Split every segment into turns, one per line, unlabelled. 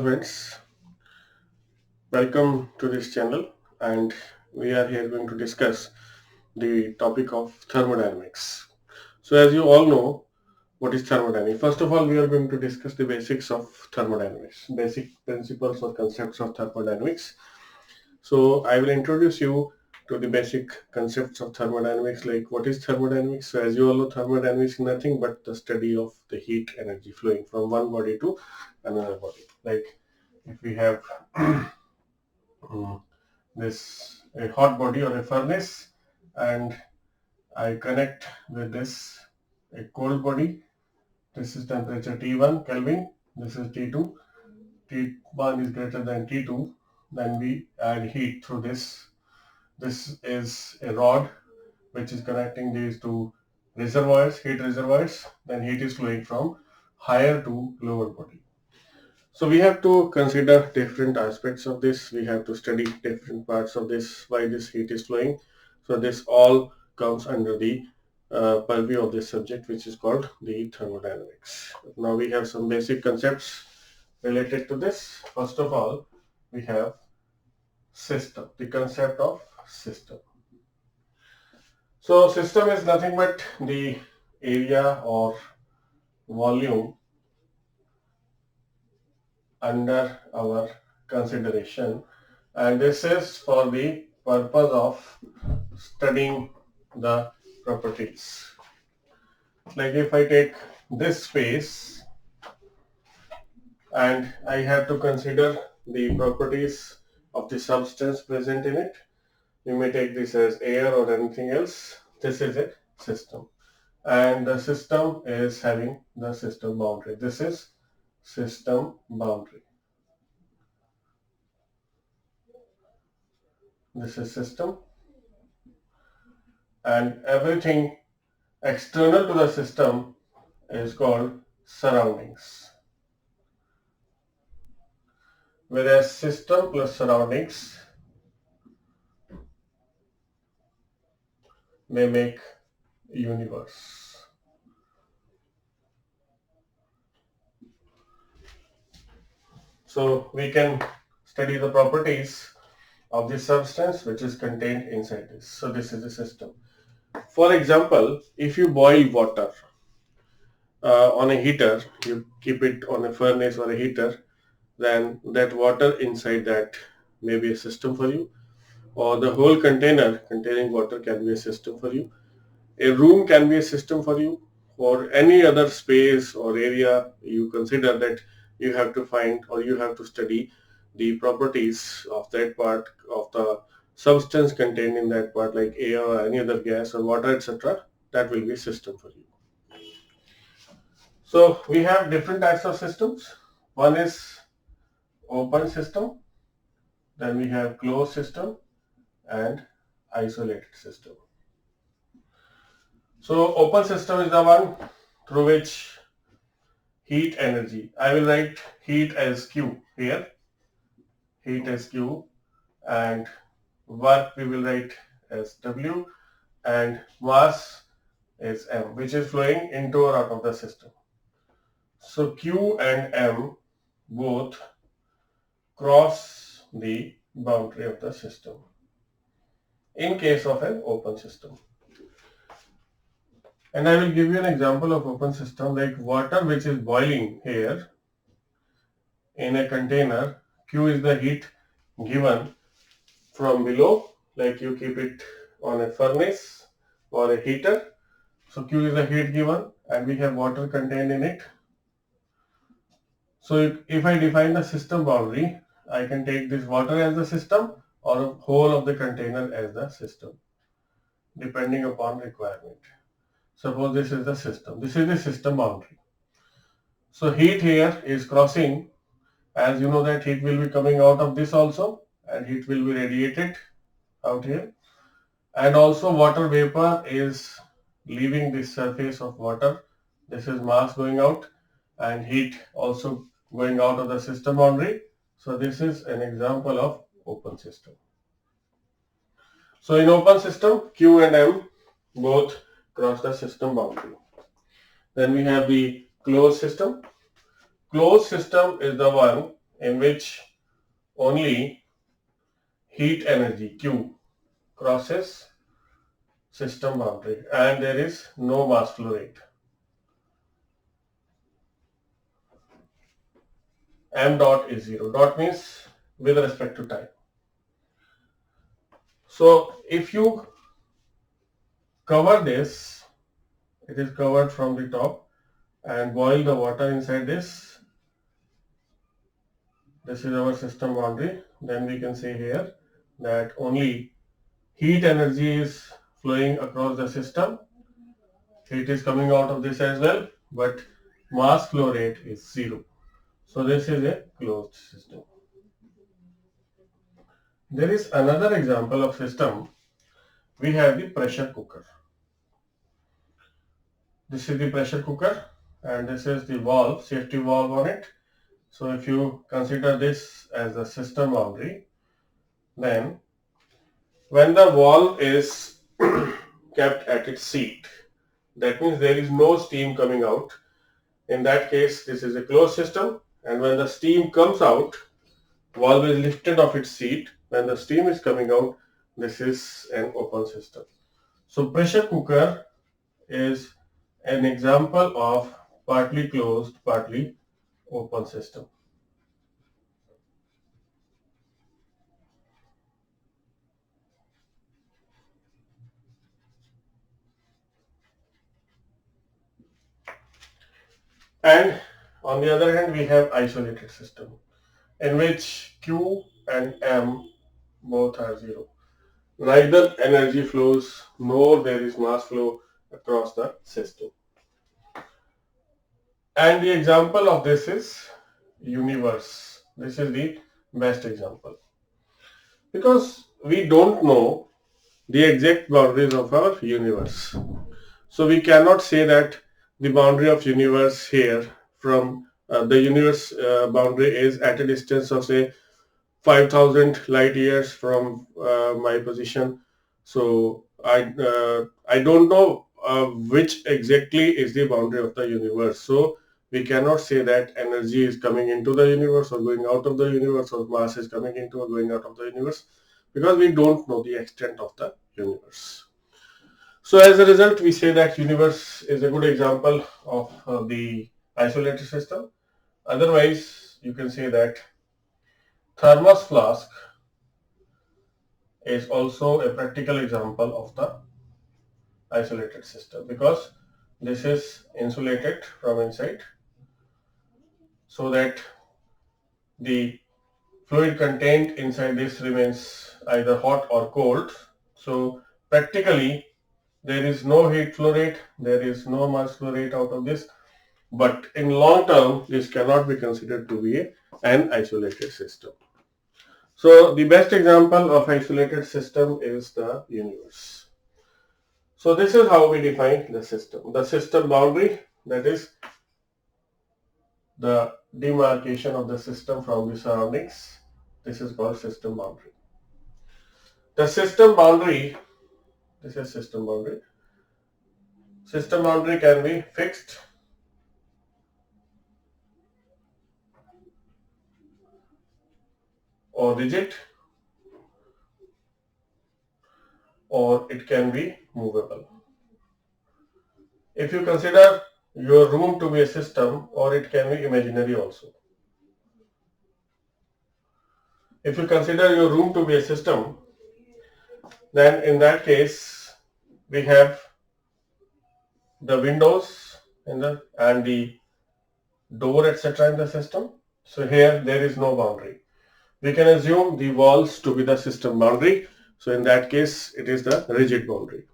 Friends, welcome to this channel, and we are here going to discuss the topic of thermodynamics. So as you all know, what is thermodynamics? First of all, we are going to discuss the basics of thermodynamics, basic principles or concepts of thermodynamics. So I will introduce you to the basic concepts of thermodynamics, like what is thermodynamics. So as you all know, thermodynamics is nothing but the study of the heat energy flowing from one body to another body. Like if we have this a hot body or a furnace, and I connect with this a cold body. This is temperature T1 Kelvin, this is T2, T1 is greater than T2, then we add heat through this. This is a rod which is connecting these two reservoirs, heat reservoirs, then heat is flowing from higher to lower body. So we have to consider different aspects of this. We have to study different parts of this, why this heat is flowing. So this all comes under the purview of this subject, which is called the thermodynamics. Now we have some basic concepts related to this. First of all, we have system, the concept of system. So system is nothing but the area or volume under our consideration, and this is for the purpose of studying the properties. Like if I take this space and I have to consider the properties of the substance present in it, you may take this as air or anything else. This is a system, and the system is having the system boundary. This is system boundary. This is system, and everything external to the system is called surroundings. Whereas system plus surroundings may make universe. So we can study the properties of the substance which is contained inside this. So this is the system. For example, if you boil water on a heater, you keep it on a furnace or a heater, then that water inside that may be a system for you, or the whole container containing water can be a system for you. A room can be a system for you, or any other space or area you consider that you have to find or you have to study the properties of that part of the substance contained in that part, like air or any other gas or water, etc. That will be a system for you. So we have different types of systems. One is open system, then we have closed system and isolated system. So open system is the one through which heat energy, I will write heat as Q here, heat as Q, and work we will write as W, and mass is M, which is flowing into or out of the system. So Q and M both cross the boundary of the system in case of an open system. And I will give you an example of open system, like water which is boiling here in a container. Q is the heat given from below, like you keep it on a furnace or a heater. So Q is the heat given and we have water contained in it. So if I define the system boundary, I can take this water as the system or a whole of the container as the system, depending upon requirement. Suppose this is the system. This is the system boundary. So heat here is crossing, as you know that heat will be coming out of this also, and heat will be radiated out here. And also water vapor is leaving this surface of water. This is mass going out and heat also going out of the system boundary. So this is an example of open system. So in open system, Q and M both cross the system boundary. Then we have the closed system. Closed system is the one in which only heat energy Q crosses system boundary and there is no mass flow rate. M dot is 0. Dot means with respect to time. So if you cover this, it is covered from the top, and boil the water inside this. This is our system boundary. Then we can say here that only heat energy is flowing across the system. Heat is coming out of this as well, but mass flow rate is 0. So this is a closed system. There is another example of system. We have the pressure cooker. This is the pressure cooker and this is the valve, safety valve on it. So if you consider this as a system boundary, then when the valve is kept at its seat, that means there is no steam coming out. In that case, this is a closed system, and when the steam comes out, valve is lifted off its seat. When the steam is coming out, this is an open system. So pressure cooker is an example of partly closed, partly open system. And on the other hand, we have isolated system in which Q and M both are 0. Neither energy flows nor there is mass flow across the system. And the example of this is universe. This is the best example because we don't know the exact boundaries of our universe. So we cannot say that the boundary of universe here from the universe boundary is at a distance of say 5,000 light years from my position. So I don't know which exactly is the boundary of the universe. So we cannot say that energy is coming into the universe or going out of the universe, or mass is coming into or going out of the universe, because we don't know the extent of the universe. So as a result, we say that universe is a good example of the isolated system. Otherwise, you can say that thermos flask is also a practical example of the isolated system because this is insulated from inside so that the fluid contained inside this remains either hot or cold. So practically there is no heat flow rate, there is no mass flow rate out of this, but in long term this cannot be considered to be an isolated system. So the best example of isolated system is the universe. So this is how we define the system. The system boundary, that is the demarcation of the system from the surroundings. This is called system boundary. The system boundary, this is system boundary. System boundary can be fixed or rigid, or it can be movable. If you consider your room to be a system, or it can be imaginary also. If you consider your room to be a system, then in that case we have the windows and the door, etc. in the system. So here there is no boundary. We can assume the walls to be the system boundary. So in that case it is the rigid boundary.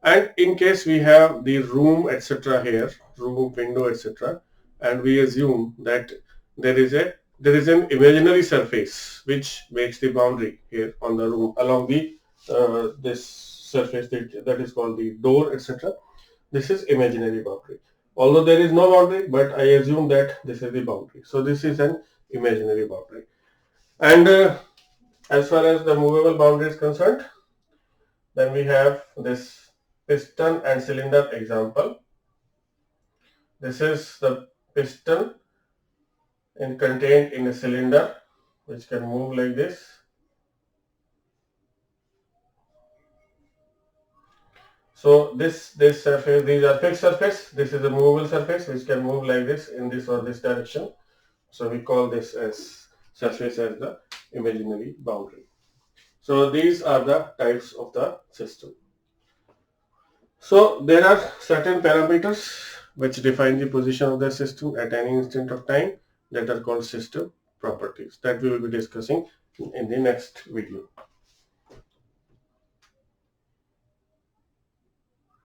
And in case we have the room, etc. here, room, window, etc., and we assume that there is an imaginary surface which makes the boundary here on the room along the this surface that is called the door, etc. This is imaginary boundary. Although there is no boundary, but I assume that this is the boundary. So this is an imaginary boundary. And as far as the movable boundary is concerned, then we have this piston and cylinder example. This is the piston and contained in a cylinder which can move like this. So this surface, these are fixed surface. This is a movable surface which can move like this in this or this direction. So we call this as surface as the imaginary boundary. So these are the types of the system. So there are certain parameters which define the position of the system at any instant of time that are called system properties that we will be discussing in the next video.